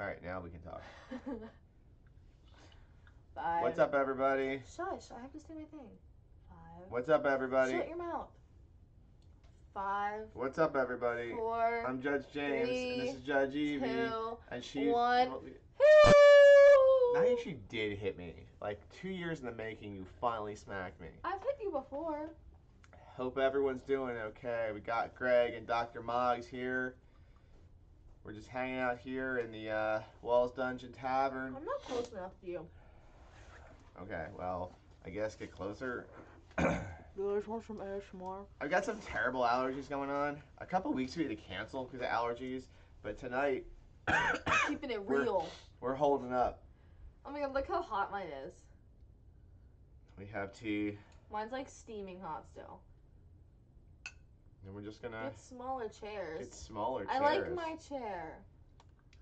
All right, now we can talk. 5. What's up, everybody? Shush, I have to say my thing. 5. What's up, everybody? Shut your mouth. 5. What's up, everybody? 4. I'm Judge James, 3, and this is Judge Evie, 2, and she's 1. Now you actually did hit me. Like 2 years in the making, you finally smacked me. I've hit you before. Hope everyone's doing okay. We got Greg and Dr. Moggs here. We're just hanging out here in the Walls Dungeon Tavern. I'm not close enough to you. Okay, well, I guess get closer. You guys want some ASMR? I've got some terrible allergies going on. A couple weeks we had to cancel because of allergies, but tonight Keeping it real. we're holding up. Oh my god, look how hot mine is. We have tea. Mine's like steaming hot still. And we're just gonna Get smaller chairs. get smaller chairs. I like my chair.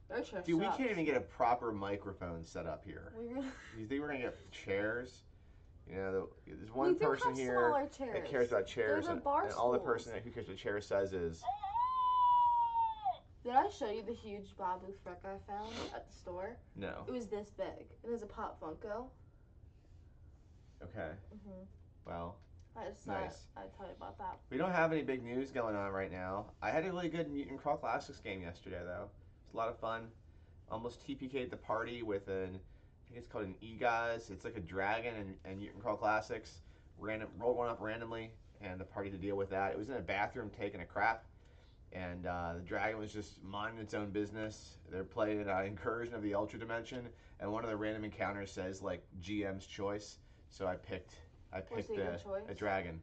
Their chair Dude, we sucks. can't even get a proper microphone set up here. You think we're gonna get chairs? You know, there's one person here that cares about chairs, and all the person who cares about chairs says is. Did I show you the huge Babu Frick I found at the store? No. It was this big. It was a Pop Funko. Okay. Well. I just nice. thought I'd tell you about that. We don't have any big news going on right now. I had a really good Mutant Crawl Classics game yesterday, though. It's a lot of fun. Almost TPK'd the party with I think it's called an E-Guys. It's like a dragon and Mutant Crawl Classics. Rolled one up randomly, and the party to deal with that. It was in a bathroom taking a crap, and the dragon was just minding its own business. They're playing an incursion of the Ultra Dimension, and one of the random encounters says, like, GM's choice. So I picked a dragon.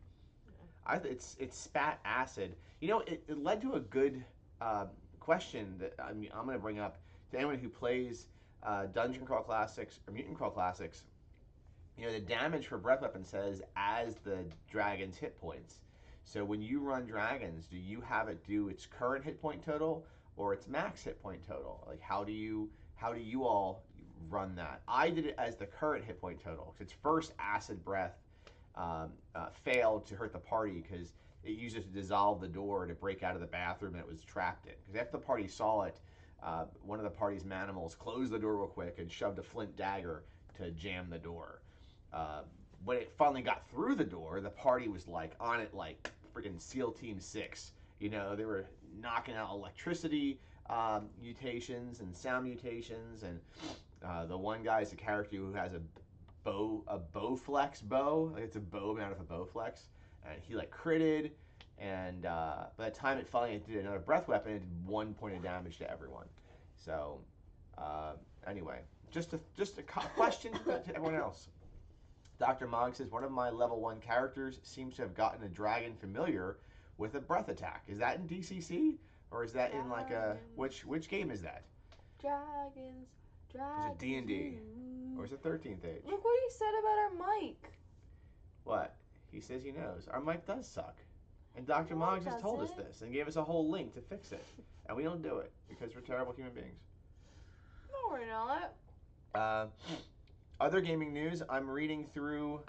Yeah. It spat acid. You know, it led to a good question that I'm going to bring up to anyone who plays Dungeon Crawl Classics or Mutant Crawl Classics. You know, the damage for Breath Weapon says as the dragon's hit points. So when you run dragons, do you have it do its current hit point total or its max hit point total? Like, how do you all run that? I did it as the current hit point total. Its first acid breath failed to hurt the party because it used it to dissolve the door to break out of the bathroom that it was trapped in. Because after the party saw it, one of the party's manimals closed the door real quick and shoved a flint dagger to jam the door. When it finally got through the door, the party was like on it like freaking SEAL Team 6. You know, they were knocking out electricity mutations and sound mutations, and the one guy is a character who has a Bowflex bow. Like, it's a bow made out of a Bowflex, and he like critted, and by the time it finally did another breath weapon, it did 1 point of damage to everyone. So anyway, just a question to everyone else. Dr. Mogg says one of my level 1 characters seems to have gotten a dragon familiar with a breath attack. Is that in DCC or is that in like a which game is that? Dragons. Is it D&D or is it 13th Age? Look what he said about our mic. What? He says he knows. Our mic does suck. And Dr. Mogg just told us this and gave us a whole link to fix it. And we don't do it because we're terrible human beings. No, we're not. Other gaming news, I'm reading through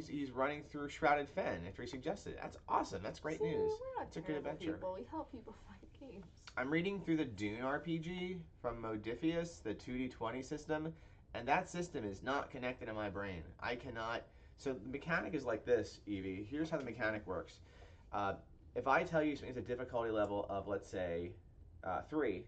he's running through Shrouded Fen after he suggested it. That's awesome. That's great news. We're not it's a good adventure. People. We help people find games. I'm reading through the Dune RPG from Modifius, the 2D20 system, and that system is not connected to my brain. I cannot. So the mechanic is like this, Evie. Here's how the mechanic works. If I tell you it's a difficulty level of, let's say, 3,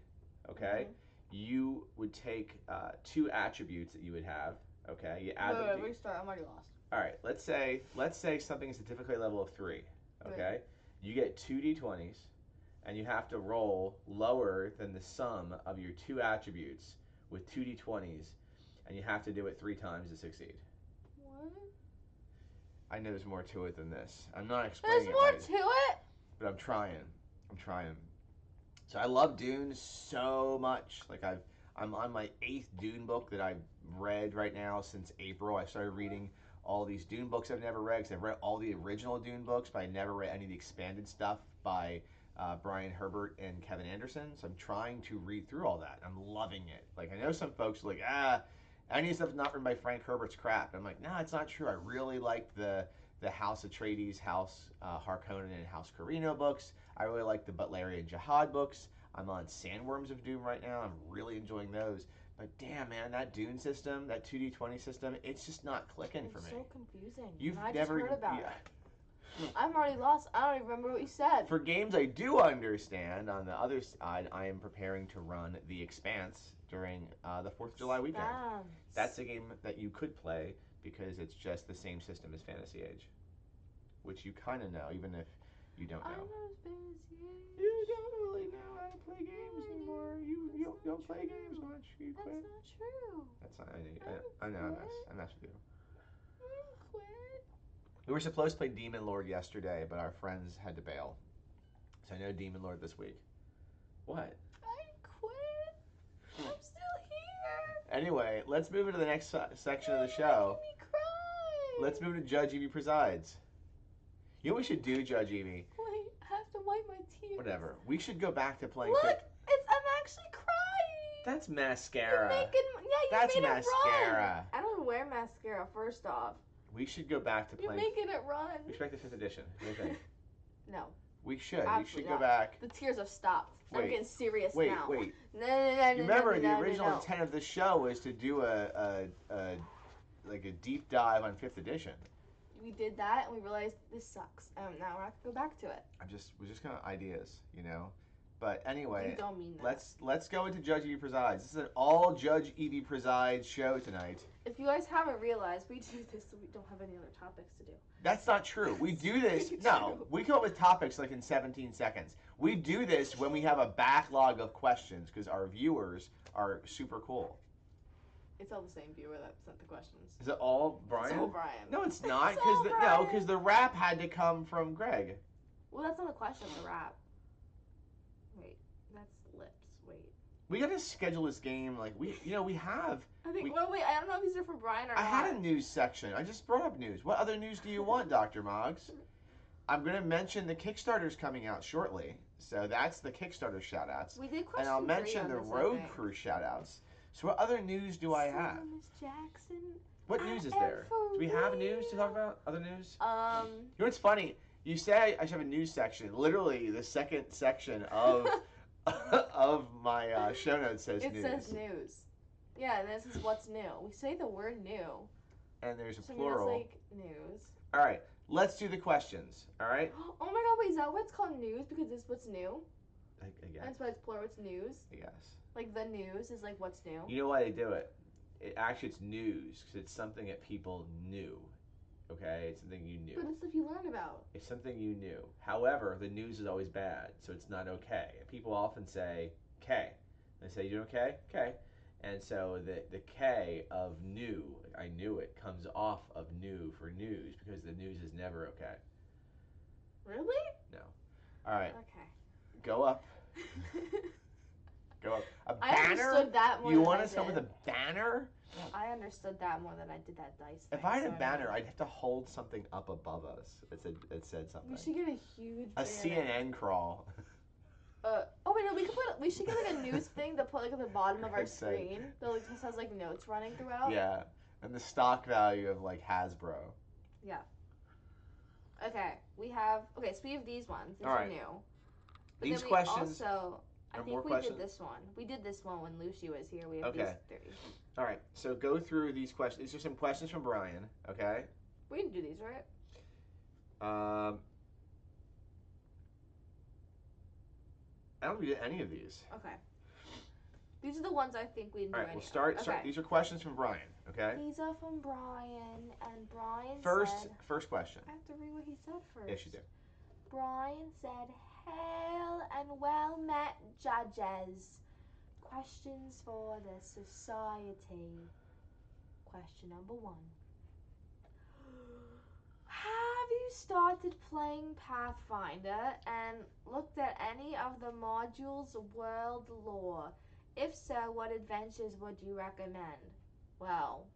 okay, you would take 2 attributes that you would have. Okay, you add them. Wait, restart. I'm already lost. All right, let's say something is a difficulty level of 3. Okay, you get 2 d20s, and you have to roll lower than the sum of your 2 attributes with 2 d20s, and you have to do it 3 times to succeed. What? I know there's more to it than this. I'm not explaining it. There's more to it. But I'm trying. So I love Dune so much. Like I'm on my 8th Dune book that I've read right now since April. I started reading all these Dune books I've never read because I've read all the original Dune books, but I never read any of the expanded stuff by Brian Herbert and Kevin Anderson. So I'm trying to read through all that. I'm loving it. Like, I know some folks are like, any stuff's not written by Frank Herbert's crap. I'm like, no, it's not true. I really like the House Atreides, House Harkonnen, and House Carino books. I really like the Butlerian Jihad books. I'm on Sandworms of Doom right now. I'm really enjoying those. But damn, man, that Dune system, that 2D20 system, it's just not clicking for It's me. so confusing. You've and I never just heard about yeah. it. I'm already lost. I don't even remember what you said. For games I do understand, on the other side, I am preparing to run The Expanse during the 4th of July weekend. That's a game that you could play because it's just the same system as Fantasy Age, which you kind of know, even if you don't know. I know Fantasy Age. You don't really know how to play games anymore. You don't play games much. You quit. That's not true. That's not. I know. I mess with you. I quit. We were supposed to play Demon Lord yesterday, but our friends had to bail. So I know Demon Lord this week. What? I quit. I'm still here. Anyway, let's move into the next section of the show. Making me cry. Let's move to Judge Evie Presides. You know what we should do, Judge Evie? Wait, I have to wipe my tears. Whatever. We should go back to playing. Look, I'm actually crying. That's mascara. That's made mascara. I don't wear mascara. First off. We should go back to You're playing. making it run. We should back to 5th edition. What do you think? No. We should. Absolutely We should not. go back. The tears have stopped. I'm getting serious now. Wait. No. You remember the original intent of the show was to do a deep dive on 5th edition. We did that and we realized this sucks. Now we're not gonna go back to it. We're just kind of ideas, you know. But anyway, You don't mean that. let's go into Judge Evie Presides. This is an all Judge Evie Presides show tonight. If you guys haven't realized, we do this so we don't have any other topics to do. That's not true. We do this. It's No, true. we come up with topics like in 17 seconds. We do this when we have a backlog of questions because our viewers are super cool. It's all the same viewer that sent the questions. Is it all Brian? It's all Brian. No, it's not. It's all Brian. Because the rap had to come from Greg. Well, that's not a question. The rap. Wait, that's lips. Wait. We gotta schedule this game like we have. I think. Wait. I don't know if these are for Brian or I not. had a news section. I just brought up news. What other news do you want, Dr. Moggs? I'm gonna mention the Kickstarter's coming out shortly. So that's the Kickstarter shout-outs. We did question And I'll 3 mention on the this, I Road think. Crew shout-outs. So what other news do I have? Miss Jackson. What news is there? Do we have news to talk about? Other news? You know what's funny? You say I should have a news section. Literally, the second section of of my show notes says news. It says news. Yeah, and this is what's new. We say the word new. And there's a So plural. it's like news. All right, let's do the questions. All right? Oh my god, wait, is that why it's called news? Because it's what's new? I guess. That's why it's plural, it's news? I guess. Like the news is like what's new? You know why they do it? Actually, it's news because it's something that people knew. Okay, it's something you knew. But it's stuff you learn about. It's something you knew. However, the news is always bad, so it's not okay. And people often say K. They say, "You doing okay?" K. And so the K of new, I knew it, comes off of new for news because the news is never okay. Really? No. All right. Okay. Go up. Go up. A I banner? understood that more You than want I us to come with did. a banner? I understood that more than I did that dice thing. If I had a so banner, I'd have to hold something up above us. It said something. We should get a huge A banner. CNN crawl. Oh wait, no, we should get like a news thing to put like at the bottom of our I'd say. screen that like just has like notes running throughout. Yeah, and the stock value of like Hasbro. Yeah. Okay, so we have these ones. These All are right. new. But These then questions. Also, I are think more we questions? did this one. We did this one when Lucy was here. We have Okay. these 3. All right, so go through these questions. These are some questions from Brian. Okay. We didn't do these, right? I don't think we did any of these. Okay. These are the ones I think we knew. All right, we'll anyway. start. Okay. These are questions from Brian. Okay. These are from Brian, and Brian said. First question. I have to read what he said first. Yes, you do. Brian said, "Hail and well met, judges. Questions for the society. Question number 1. Have you started playing Pathfinder and looked at any of the module's world lore? If so, what adventures would you recommend?" Well,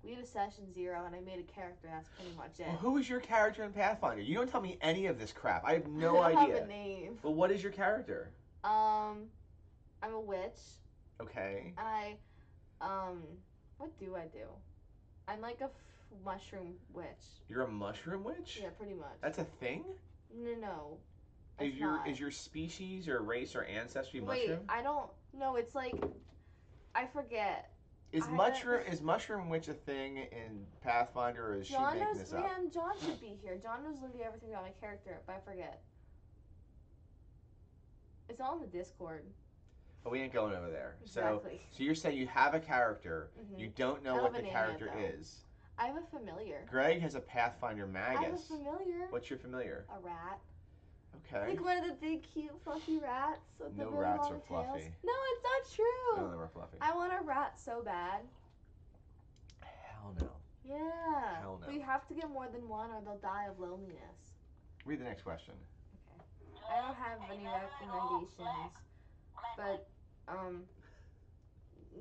we did a session 0 and I made a character. That's pretty much it. Well, who is your character in Pathfinder? You don't tell me any of this crap. I have no I don't idea. have a name. Well, what is your character? I'm a witch. Okay. And what do I do? I'm like a mushroom witch. You're a mushroom witch? Yeah, pretty much. That's a thing? No. It's not. Is your species or race or ancestry Wait, mushroom? I don't. No, it's like I forget. Is I haven't. mushroom witch a thing in Pathfinder, or is she John making knows. this up? Man, John should be here. John knows literally everything about my character, but I forget. It's all in the Discord. But we ain't going over there. Exactly. So you're saying you have a character, you don't know I don't what have the a name yet, character though. is. I have a familiar. Greg has a Pathfinder Magus. I have a familiar. What's your familiar? A rat. Okay. Like one of the big, cute, fluffy rats with the No really rats long are tails. fluffy. No, it's not true. None of them are fluffy. I want a rat so bad. Hell no. Yeah. Hell no. But you have to get more than one or they'll die of loneliness. Read the next question. Okay. I don't have any recommendations, but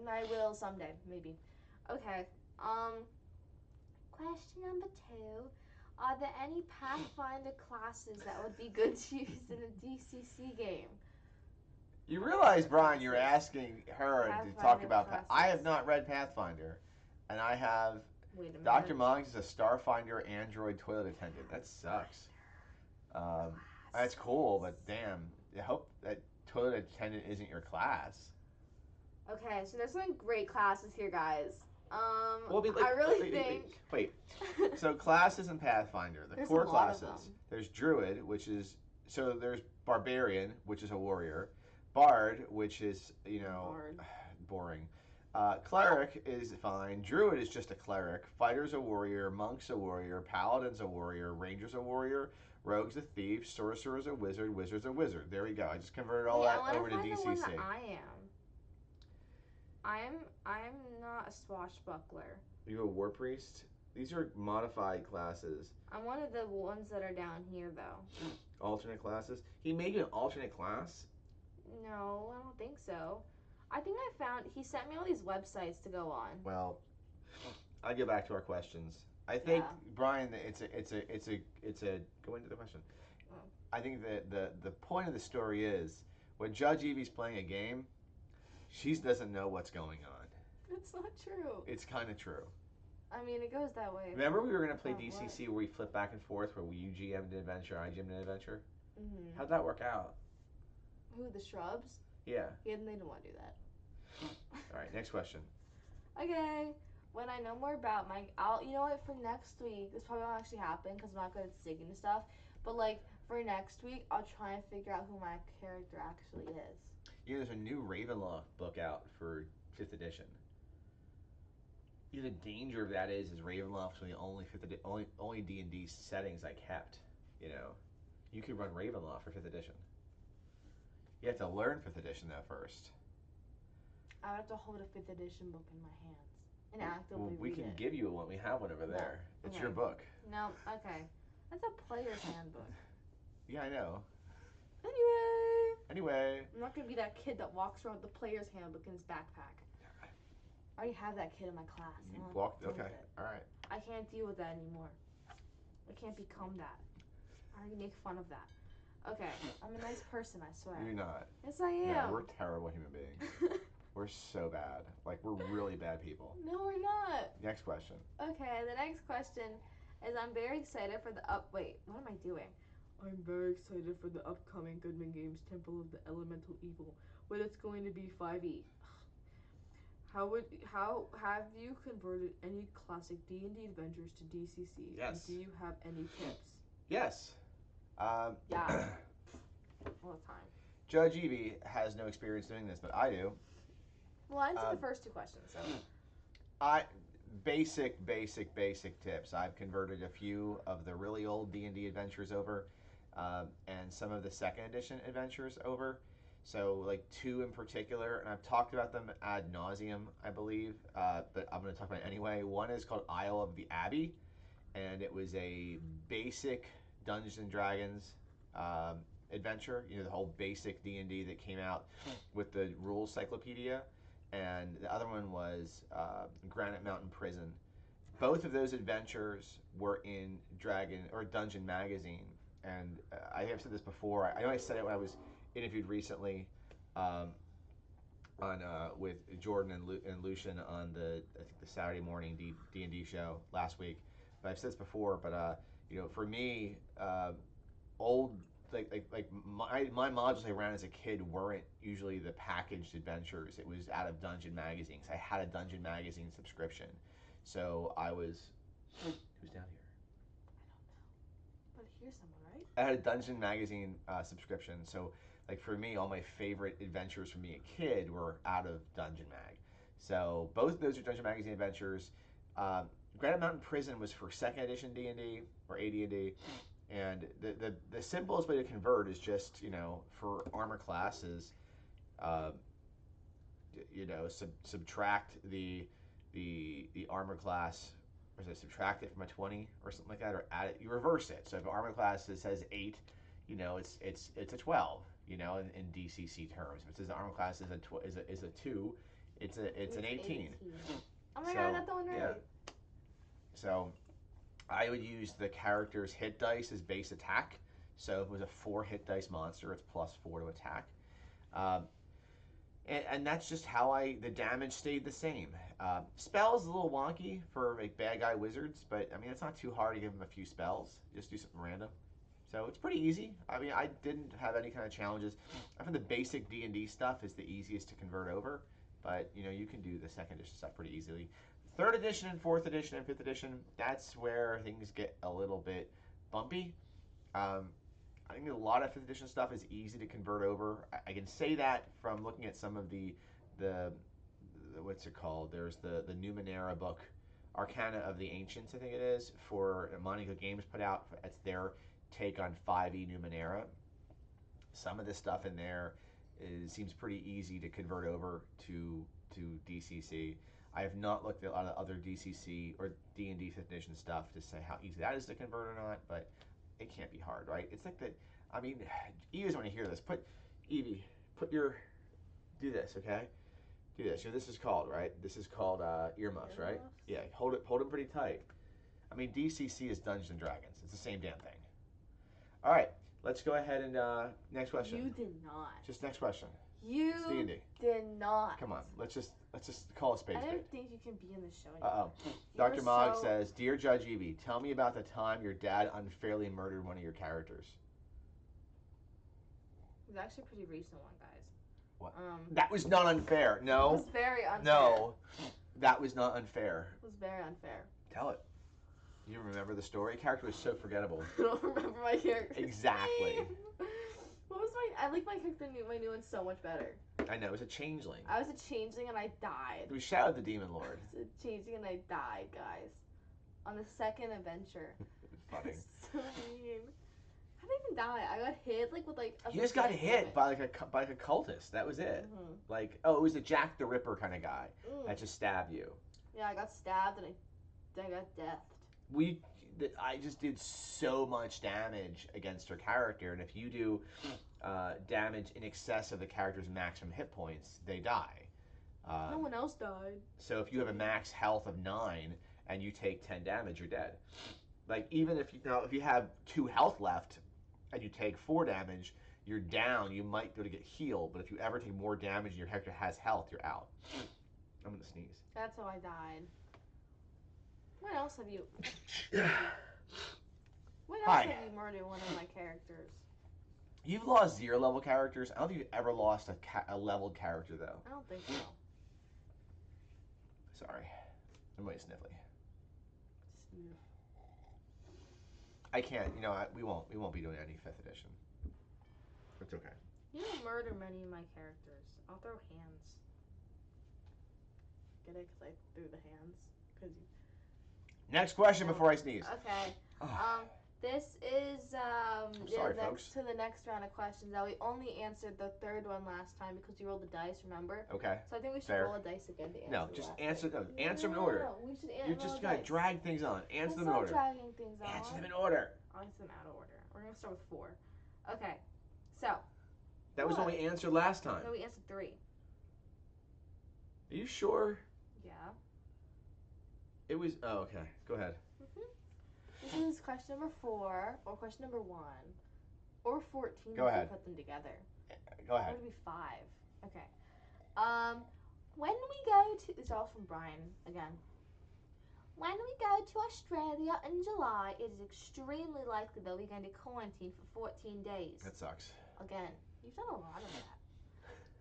I will someday, maybe. Okay. Question number 2. Are there any Pathfinder classes that would be good to use in a DCC game? You realize, Brian, you're asking her to talk about. Classes. I have not read Pathfinder, and I have. Wait a minute. Dr. Muggs is a Starfinder android toilet attendant. That sucks. That's cool, but damn, I hope that toilet attendant isn't your class. Okay, so there's some great classes here, guys. Well, I really think. Wait. So classes in Pathfinder, the There's core a lot of classes. them. There's Druid, which is there's Barbarian, which is a warrior. Bard, which is Bard. boring. Cleric is fine. Druid is just a cleric. Fighter's a warrior. Monk's a warrior. Paladin's a warrior. Ranger's a warrior. Rogue's a thief. Sorcerer's a wizard. Wizard's a wizard. There we go. I just converted all that over to DCC. The one that I'm not a swashbuckler. You a war priest? These are modified classes. I'm one of the ones that are down here, though. Alternate classes? He made you an alternate class? No, I don't think so. I think he sent me all these websites to go on. Well, I'll get back to our questions. I think, Brian, it's a go into the question. Oh. I think that the point of the story is when Judge Evie's playing a game, she doesn't know what's going on. It's not true. It's kind of true. I mean, it goes that way. Remember we were going to play DCC where we flip back and forth, where you GM'd an adventure, I GM'd an adventure? Mm-hmm. How'd that work out? Who, the shrubs? Yeah. Yeah, they didn't want to do that. All right, next question. Okay. When I know more about you know what, for next week, this probably won't actually happen because I'm not good at singing and stuff, but like, for next week, I'll try and figure out who my character actually is. You know, there's a new Ravenloft book out for 5th edition. The danger of that is Ravenloft's one of the only D&D settings I kept. You know, you could run Ravenloft for 5th edition. You have to learn 5th edition though first. I would have to hold a 5th edition book in my hands and actively we read can it. give you one. We have one over there. It's Okay. your book. No, okay. That's a player's handbook. Yeah, I know. Anyway, I'm not gonna be that kid that walks around with the player's handbook in his backpack. I already have that kid in my class. You walked. Okay. All right. I can't deal with that anymore. I can't become that. I already make fun of that. Okay, I'm a nice person, I swear. You're not. Yes, I am. No, we're terrible human beings. We're so bad. Like, we're really bad people. No, we're not. Next question. Okay, the next question is I'm very excited for the Wait, what am I doing? I'm very excited for the upcoming Goodman Games Temple of the Elemental Evil, but it's going to be 5e. How have you converted any classic D&D adventures to DCC? Yes. And do you have any tips? Yes. Yeah. All the time. Judge Evie has no experience doing this, but I do. Well, I answered the first 2 questions, so. Basic tips. I've converted a few of the really old D&D adventures over, and some of the 2nd edition adventures over. So, like 2 in particular, and I've talked about them ad nauseum, I believe, but I'm going to talk about it anyway. One is called Isle of the Abbey, and it was a basic Dungeons and Dragons adventure. You know, the whole basic D&D that came out with the rules cyclopedia. And the other one was Granite Mountain Prison. Both of those adventures were in Dungeon magazine, and I have said this before. I know I said it when I was interviewed recently with Jordan and Lucian on the Saturday morning D&D show last week. But I've said this before. But for me, old my modules I ran as a kid weren't usually the packaged adventures. It was out of Dungeon magazines. I had a Dungeon magazine subscription, so I was. Who's down here? But here's someone, right? I had a Dungeon magazine subscription, so like for me, all my favorite adventures from being a kid were out of Dungeon Mag. So both of those are Dungeon magazine adventures. Um, Granite Mountain Prison was for second edition D&D or AD&D, and the simplest way to convert is just for armor classes, uh, subtract the armor class, or is it subtract it from a 20 or something like that, or add it. You reverse it. So if an armor class says 8, it's a 12. In DCC terms. If it says the armor class is a 2, it's an 18. Oh my god, I got the one right. Yeah. So I would use the character's hit dice as base attack. So if it was a 4 hit dice monster, it's +4 to attack. And that's just how the damage stayed the same. Spells a little wonky for like bad guy wizards, but I mean it's not too hard to give them a few spells. Just do something random. So it's pretty easy. I mean I didn't have any kind of challenges. I think the basic D&D stuff is the easiest to convert over, but you can do the second edition stuff pretty easily. Third edition and fourth edition and fifth edition, that's where things get a little bit bumpy. I think a lot of 5th edition stuff is easy to convert over. I can say that from looking at some of the what's it called? There's the Numenera book, Arcana of the Ancients, I think it is, for Monica Games put out. It's their take on 5e Numenera. Some of the stuff in there seems pretty easy to convert over to DCC. I have not looked at a lot of other DCC or D&D 5th edition stuff to say how easy that is to convert or not, but it can't be hard, right? It's like that. I mean, Evie's want to hear this. Evie, do this, okay? Do this. This is called, right? This is called earmuffs, right? Yeah, hold them pretty tight. I mean, DCC is Dungeons and Dragons. It's the same damn thing. All right, let's go ahead and next question. You did not. Just next question. You did not. Come on, let's just call a spade. I don't think you can be in the show anymore. Dr. Mogg says, "Dear Judge Evie, tell me about the time your dad unfairly murdered one of your characters." It was actually a pretty recent one, guys. What? That was not unfair. No. It was very unfair. No, that was not unfair. It was very unfair. Tell it. You remember the story? The character was so forgettable. I don't remember my character. Exactly. What was I like my character, my new one so much better. I know, it was a changeling. I was a changeling and I died. We shouted the Demon Lord. I was a changeling and I died, guys. On the second adventure. Funny. So mean. How did I even die? I got hit with a You just got hit by a cultist. That was it. Mm-hmm. It was a Jack the Ripper kind of guy that just stabbed you. Yeah, I got stabbed and I got deathed. I just did so much damage against her character, and if you do damage in excess of the character's maximum hit points, they die. No one else died. So if you have a max health of 9 and you take 10 damage, you're dead. Even if you have 2 health left and you take 4 damage, you're down. You might be able to get healed, but if you ever take more damage and your character has health, you're out. I'm gonna sneeze. That's how I died. What else have you? Have you murdered one of my characters? You've lost 0 level characters. I don't think you've ever lost a leveled character though. I don't think so. Sorry, I'm really sniffly. I can't. We won't be doing any 5th edition. It's okay. You don't murder many of my characters. I'll throw hands. Get it? Because I threw the hands. Next question before I sneeze. Okay. This is folks. to the next round of questions. Now we only answered the 3rd one last time because you rolled the dice. Remember? Okay. So I think we should roll a dice again to answer. No, just answer them. Answer them in order. No, we should answer. You just gotta drag things on. Answer them in order. Dragging things on. Answer them in order. I'll answer them out of order. We're gonna start with 4. Okay. So. That was what we answered last time. No, we answered 3. Are you sure? Yeah. It was. Oh, okay. Go ahead. This is question number 4, or question number 1, or 14. Go ahead. If you put them together. Go ahead. It would be 5. Okay. When we go to, this is all from Brian again. When we go to Australia in July, it is extremely likely that we're going to quarantine for 14 days. That sucks. Again, you've done a lot of that.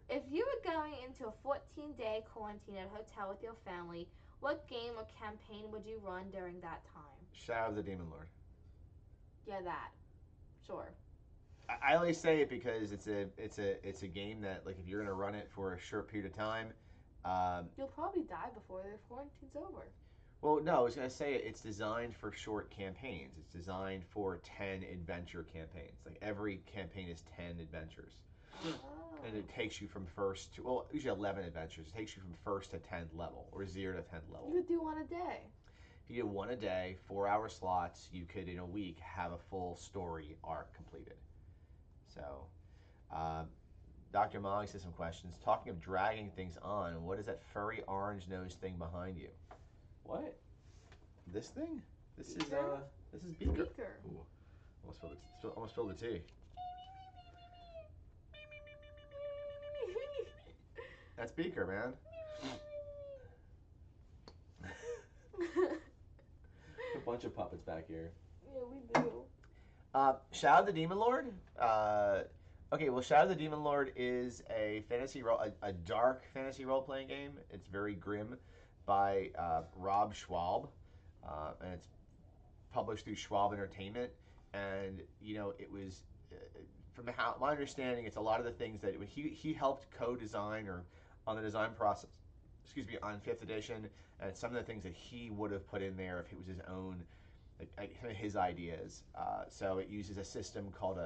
If you were going into a 14-day quarantine at a hotel with your family, what game or campaign would you run during that time? Shadow of the Demon Lord. Yeah, that. Sure. I only say it because it's a game that, like, if you're gonna run it for a short period of time, You'll probably die before the quarantine's over. well, no, I was gonna say it's designed for short campaigns. It's designed for 10 adventure campaigns. Like every campaign is 10 adventures, and it takes you from first to, well, usually 11 adventures. It takes you from first to 10th level, or 0 to 10th level. You could do one a day. If you do one a day, 4 hour slots, you could in a week have a full story arc completed. So, um, Dr. Moggs has some questions. Talking of dragging things on, what is that furry orange nose thing behind you? What? This thing? This Beaker? this is Beaker. Beaker. Ooh, almost spilled the tea. That's Beaker, man. A bunch of puppets back here. Yeah, we do. Shadow of the Demon Lord. Okay, well, Shadow of the Demon Lord is a a dark fantasy role playing game. It's very grim, by Rob Schwab, and it's published through Schwab Entertainment. And it was from my understanding, it's a lot of the things that he helped co-design or on the design process. Excuse me, on fifth edition, and some of the things that he would have put in there if it was his own, like his ideas. So it uses a system called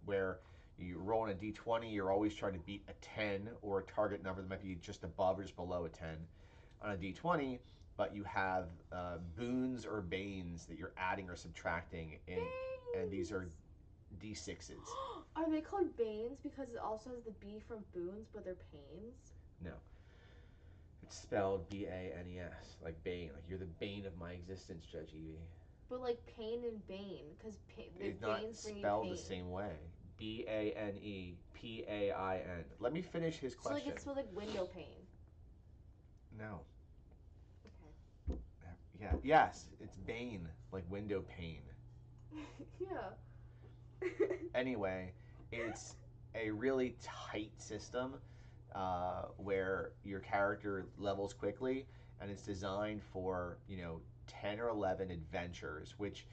where you roll on a d20. You're always trying to beat a 10 or a target number that might be just above or just below a 10 on a d20. But you have boons or banes that you're adding or subtracting, and these are d6s. Are they called banes because it also has the B from boons, but they're pains? No. It's spelled B-A-N-E-S, like Bane. Like, you're the bane of my existence, Judge Evie. But like pain and bane, because it's not spelled the same way. B-A-N-E-P-A-I-N. Let me finish his question. So like it's spelled like window pane. No. Okay. Yeah. Yes, it's Bane, like window pane. Yeah. Anyway, it's a really tight system where your character levels quickly, and it's designed for 10 or 11 adventures, which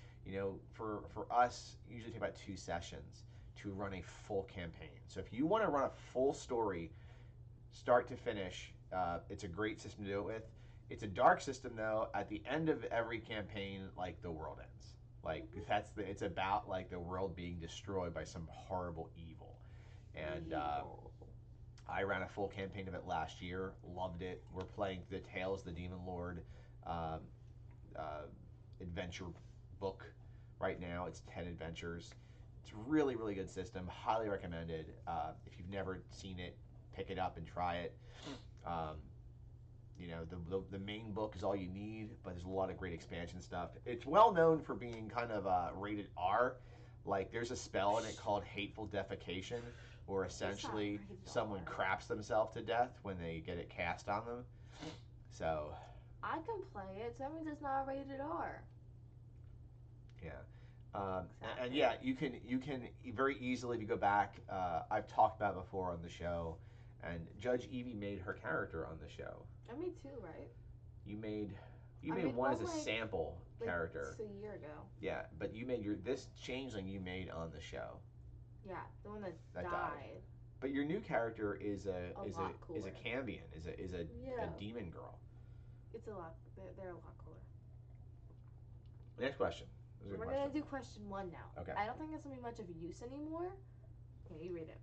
for us usually take about 2 sessions to run a full campaign. So if you want to run a full story, start to finish, it's a great system to do it with. It's a dark system though. At the end of every campaign, like, the world ends. Like, it's about like the world being destroyed by some horrible evil. And I ran a full campaign of it last year. Loved it. We're playing the Tales of the Demon Lord um, adventure book right now. It's 10 adventures. It's a really, really good system. Highly recommended. If you've never seen it, pick it up and try it. The main book is all you need, but there's a lot of great expansion stuff. It's well known for being kind of rated R. Like, there's a spell in it called Hateful Defecation, where essentially someone craps themselves to death when they get it cast on them. So I can play it, so that means it's not rated R. Yeah. Exactly. And yeah, you can very easily, if you go back, I've talked about it before on the show, and Judge Evie made her character on the show. I made two, right? You made one as a sample character. Like a year ago. Yeah, but you made this changeling you made on the show. Yeah, the one that died. But your new character is a Cambion, is a demon girl. It's a lot. They're a lot cooler. Next question. We're gonna do question 1 now. Okay. I don't think it's gonna be much of use anymore. Yeah, you read it.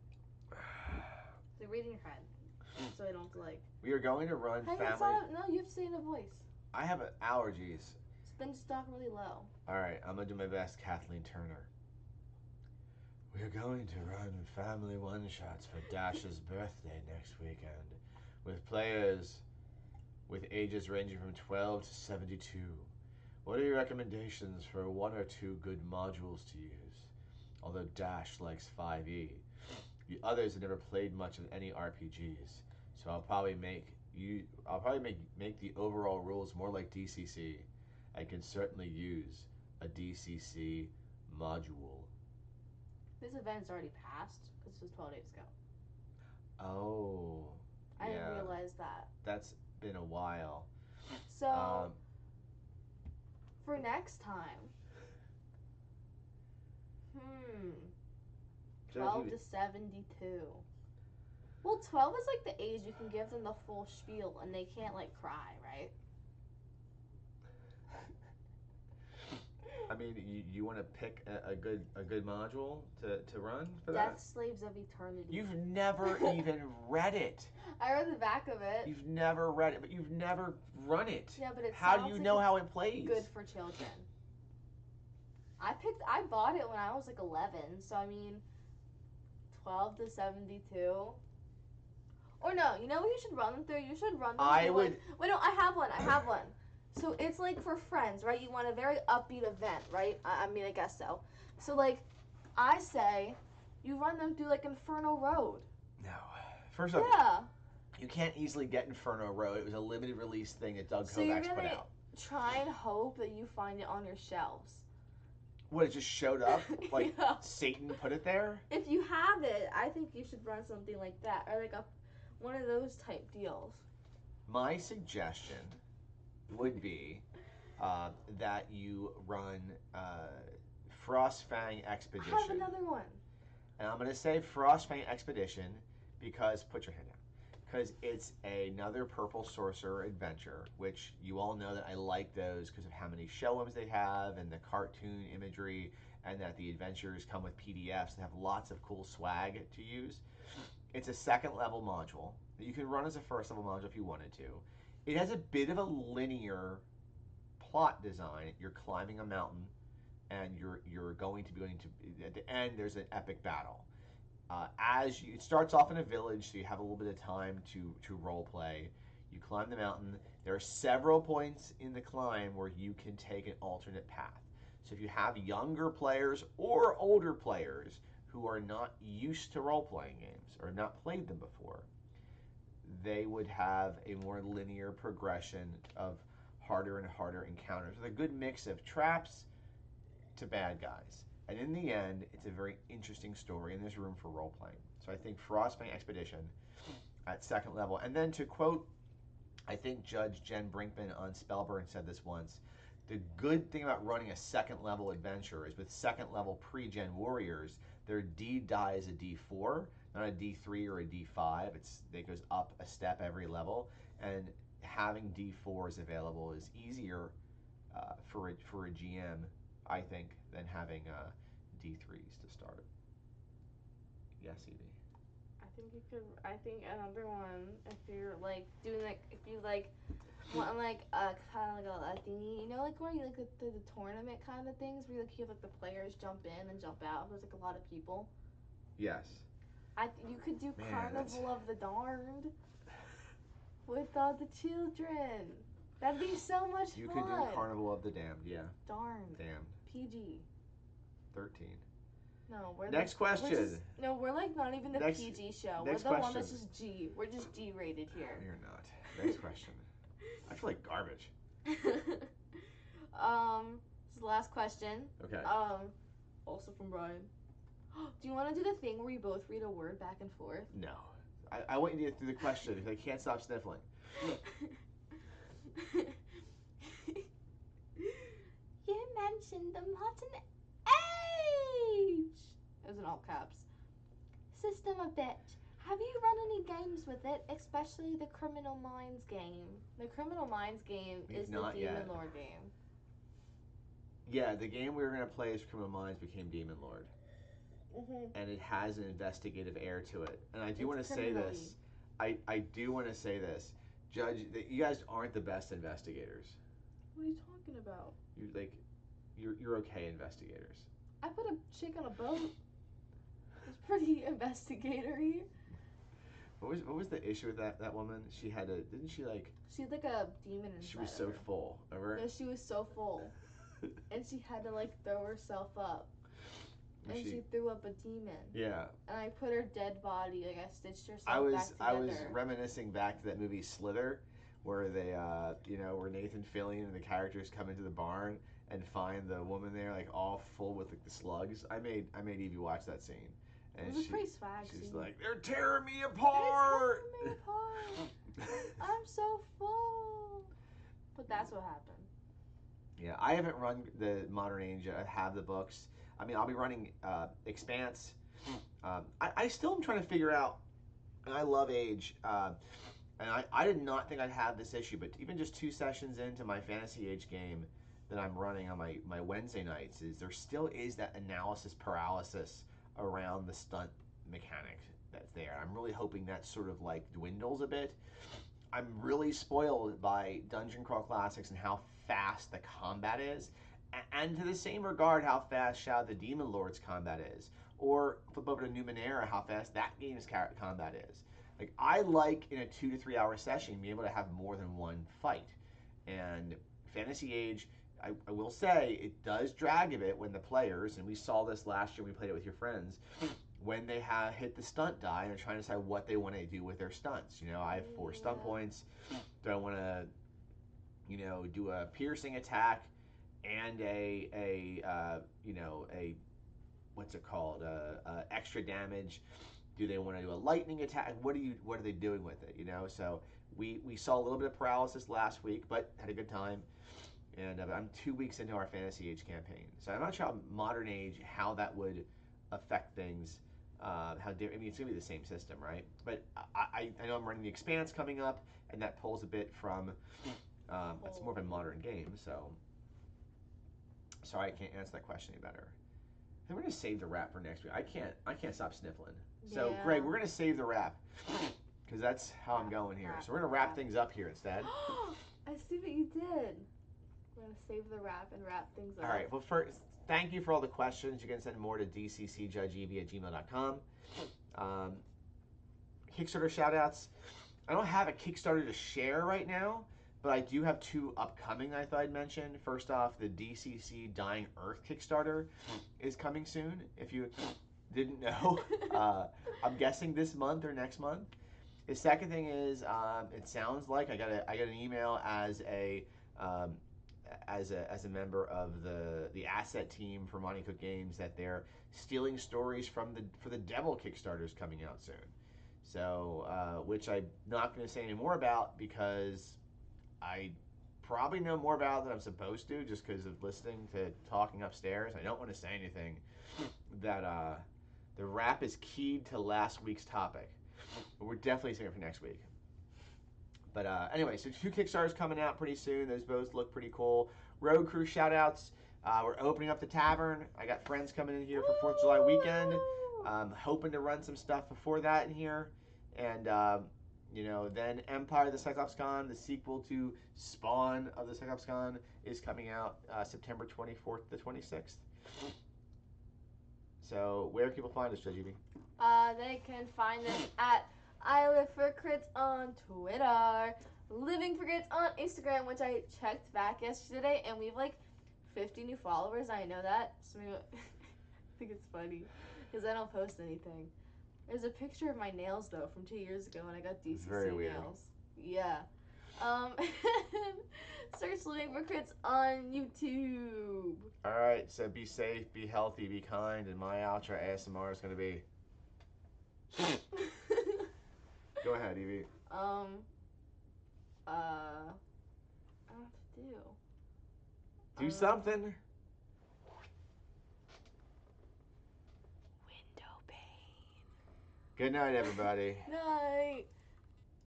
So read in your head, so I don't have to like. We are going to run family. No, you have to say in a voice. I have allergies. So then just talk really low. All right, I'm gonna do my best, Kathleen Turner. We are going to run family one-shots for Dash's birthday next weekend, with players with ages ranging from 12 to 72. What are your recommendations for 1 or 2 good modules to use? Although Dash likes 5e. The others have never played much of any RPGs, so I'll probably make the overall rules more like DCC. I can certainly use a DCC module. This event's already passed. This was 12 days ago. Oh, I didn't yeah. realize that. That's been a while. So, for next time, 12 to 72. Well, 12 is like the age you can give them the full spiel and they can't like cry, right? I mean, you want to pick a good module to run for that? Death Slaves of Eternity. You've never even read it. I read the back of it. You've never read it, but you've never run it. Yeah, but it how do sounds you like know it's how it plays? good for children. I bought it when I was like 11, so I mean, 12 to 72. Or no, you know what you should run them through? You should run them through wait, no, I have one. So it's like for friends, right? You want a very upbeat event, right? I mean, I guess so. So like, I say, you run them through like Inferno Road. No. First off, yeah. You can't easily get Inferno Road. It was a limited release thing that Doug Kovacs put out. Try and hope that you find it on your shelves. What, it just showed up? Like yeah. Satan put it there? If you have it, I think you should run something like that, or like one of those type deals. My suggestion would be that you run Frostfang Expedition. I have another one. And I'm going to say Frostfang Expedition because, put your hand down, because it's another Purple Sorcerer adventure, which you all know that I like those because of how many show-ums they have and the cartoon imagery, and that the adventures come with PDFs that have lots of cool swag to use. It's a second level module that you can run as a first level module if you wanted to. It has a bit of a linear plot design. You're climbing a mountain, and you're going to at the end there's an epic battle. It starts off in a village, so you have a little bit of time to role play. You climb the mountain. There are several points in the climb where you can take an alternate path. So if you have younger players or older players who are not used to role-playing games or have not played them before, they would have a more linear progression of harder and harder encounters with a good mix of traps to bad guys. And in the end, it's a very interesting story, and there's room for role-playing. So I think Frostfang Expedition at second level. And then to quote, I think Judge Jen Brinkman on Spellburn said this once, the good thing about running a second level adventure is with second level pre-gen warriors, their D die is a D4, not a D3 or a D5. It goes up a step every level, and having D4s available is easier for a GM, I think, than having D3s to start. Yes, Evie. I think another one, if you're like doing like, if you like want like kind of like a thingy, you know, like where you like the tournament kind of things where you like you have like the players jump in and jump out. There's like a lot of people. Yes. You could do Carnival of the Darned with the children. That'd be so much fun. You could do Carnival of the Damned, yeah. Darned. Damned. PG. 13. No, we're next question. We're like not even the PG show. We're the one that's just G. We're just G rated here. No, you're not. Next question. I feel like garbage. This is the last question. Okay. Also from Brian. Do you want to do the thing where you both read a word back and forth? No. I want you to get through the question because I can't stop sniffling. You mentioned the modern age. It was in all caps. System a bit. Have you run any games with it, especially the Criminal Minds game? The Criminal Minds game is the Demon Lord game. Yeah, the game we were going to play as Criminal Minds became Demon Lord. Mm-hmm. And it has an investigative air to it. And I do want to say this. I do want to say this. Judge, that you guys aren't the best investigators. What are you talking about? You're okay investigators. I put a chick on a boat. It's pretty investigatory. What was the issue with that woman? She had She had like a demon inside. She was so full of her. No, she was so full. And she had to like throw herself up. And she threw up a demon. Yeah. And I put her dead body, like I stitched herself back together. I was reminiscing back to that movie Slither, where they, where Nathan Fillion and the characters come into the barn and find the woman there like all full with like the slugs. I made Evie watch that scene, It and was a pretty swag she's scene. like, they're tearing me It's apart. tearing me apart. I'm so full. But that's what happened. Yeah, I haven't run the Modern Age yet. I have the books. I mean, I'll be running Expanse. I still am trying to figure out, and I love Age, and I did not think I'd have this issue, but even just 2 sessions into my Fantasy Age game that I'm running on my Wednesday nights, is there still is that analysis paralysis around the stunt mechanic that's there. I'm really hoping that sort of like dwindles a bit. I'm really spoiled by Dungeon Crawl Classics and how fast the combat is, and to the same regard, how fast Shadow of the Demon Lord's combat is. Or flip over to Numenera, how fast that game's combat is. Like, I like in a 2 to 3 hour session being able to have more than one fight. And Fantasy Age, I will say, it does drag a bit when the players, and we saw this last year when we played it with your friends, when they have hit the stunt die and they're trying to decide what they want to do with their stunts. I have 4 stunt points. Do I want to, do a piercing attack and a what's it called, extra damage? Do they want to do a lightning attack? What are they doing with it? So we saw a little bit of paralysis last week, but had a good time. And I'm 2 weeks into our Fantasy Age campaign, so I'm not sure how Modern Age how that would affect things. How different? I mean, it's gonna be the same system, right? But I know I'm running the Expanse coming up, and that pulls a bit from. It's more of a modern game, so sorry I can't answer that question any better. I think we're gonna save the wrap for next week. I can't stop sniffling. So Yeah. Greg, we're gonna save the wrap because that's how I'm going here. So we're gonna wrap things up here instead. I see what you did. We're gonna save the wrap and wrap things up. All right. Well, first, thank you for all the questions. You can send more to dccjudgeev@gmail.com. Kickstarter shoutouts. I don't have a Kickstarter to share right now, but I do have 2 upcoming I thought I'd mention. First off, the DCC Dying Earth Kickstarter is coming soon. If you didn't know, I'm guessing this month or next month. The second thing is, it sounds like I got an email as a member of the asset team for Monty Cook Games that they're stealing stories for the Devil Kickstarters coming out soon. So, which I'm not going to say any more about because I probably know more about it than I'm supposed to, just because of listening to talking upstairs. I don't want to say anything that the wrap is keyed to last week's topic, but we're definitely saving it for next week. But anyway, so 2 Kickstarters coming out pretty soon. Those both look pretty cool. Road Crew shoutouts. We're opening up the tavern. I got friends coming in here for 4th of July weekend. Hoping to run some stuff before that in here. And, then Empire of the Cyclops Con, the sequel to Spawn of the Cyclops Con, is coming out September 24th to 26th. So, where can people find us, Judge Evie? They can find us at I Live for Crits on Twitter, Living for Crits on Instagram, which I checked back yesterday, and we have like 50 new followers. I know that. So maybe, I think it's funny because I don't post anything. There's a picture of my nails though from 2 years ago when I got DCC Very weird. nails. Yeah. Search Living for Crits on YouTube. All right, so be safe, be healthy, be kind, and my outro ASMR is going to be. Go ahead, Evie. I don't have to do. Do something. Window pane. Good night, everybody. Night.